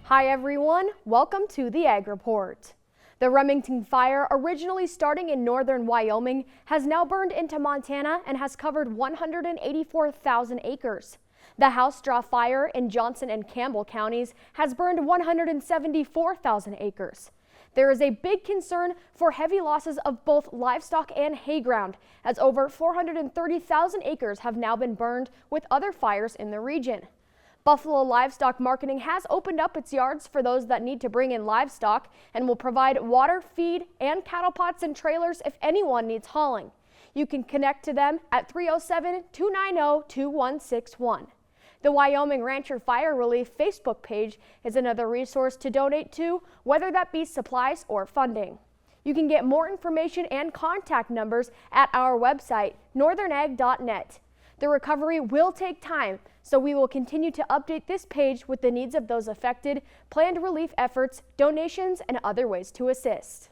Hi everyone, welcome to the Ag Report. The Remington fire, originally starting in northern Wyoming, has now burned into Montana and has covered 184,000 acres. The House Straw Fire in Johnson and Campbell counties has burned 174,000 acres. There is a big concern for heavy losses of both livestock and hay ground, as over 430,000 acres have now been burned with other fires in the region. Buffalo Livestock Marketing has opened up its yards for those that need to bring in livestock and will provide water, feed, and cattle pots and trailers if anyone needs hauling. You can connect to them at 307-290-2161. The Wyoming Rancher Fire Relief Facebook page is another resource to donate to, whether that be supplies or funding. You can get more information and contact numbers at our website, northernag.net. The recovery will take time, so we will continue to update this page with the needs of those affected, planned relief efforts, donations, and other ways to assist.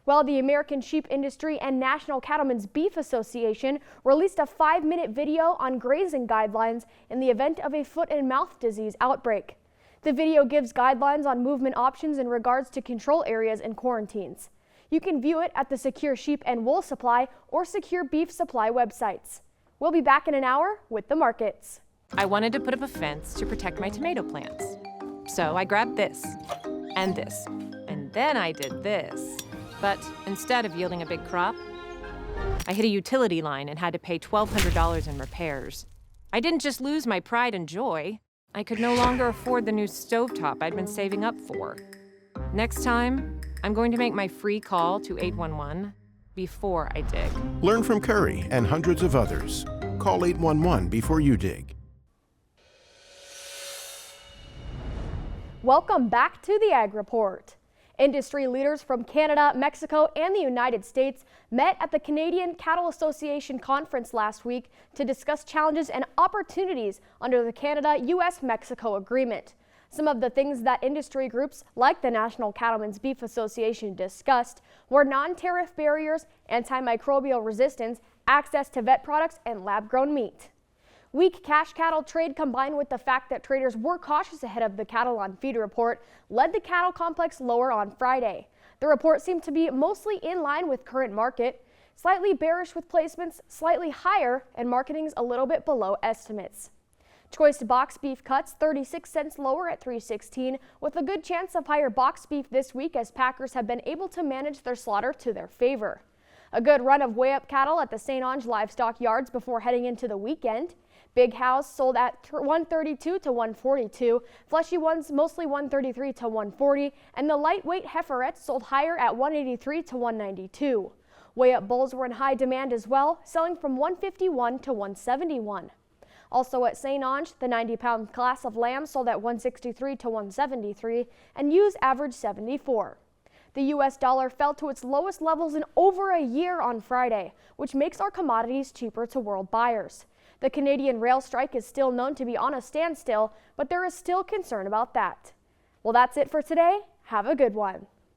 Well, the American Sheep Industry and National Cattlemen's Beef Association released a 5-minute video on grazing guidelines in the event of a foot and mouth disease outbreak. The video gives guidelines on movement options in regards to control areas and quarantines. You can view it at the Secure Sheep and Wool Supply or Secure Beef Supply websites. We'll be back in an hour with the markets. I wanted to put up a fence to protect my tomato plants. So I grabbed this, and then I did this. But instead of yielding a big crop, I hit a utility line and had to pay $1,200 in repairs. I didn't just lose my pride and joy. I could no longer afford the new stovetop I'd been saving up for. Next time, I'm going to make my free call to 811 before I dig. Learn from Curry and hundreds of others. Call 811 before you dig. Welcome back to the Ag Report. Industry leaders from Canada, Mexico, and the United States met at the Canadian Cattle Association conference last week to discuss challenges and opportunities under the Canada-US-Mexico agreement. Some of the things that industry groups like the National Cattlemen's Beef Association discussed were non-tariff barriers, antimicrobial resistance, access to vet products, and lab-grown meat. Weak cash cattle trade combined with the fact that traders were cautious ahead of the Cattle on Feed report led the cattle complex lower on Friday. The report seemed to be mostly in line with current market, slightly bearish with placements slightly higher and marketings a little bit below estimates. Choice box beef cuts 36 cents lower at $3.16, with a good chance of higher box beef this week as packers have been able to manage their slaughter to their favor. A good run of weigh-up cattle at the St. Onge livestock yards before heading into the weekend. Big house sold at 132 to 142, fleshy ones mostly 133 to 140, and the lightweight heiferettes sold higher at 183 to 192. Weigh-up bulls were in high demand as well, selling from 151 to 171. Also at St. Onge, the 90-pound class of lamb sold at 163 to 173, and ewes averaged 74. The U.S. dollar fell to its lowest levels in over a year on Friday, which makes our commodities cheaper to world buyers. The Canadian rail strike is still known to be on a standstill, but there is still concern about that. Well, that's it for today. Have a good one.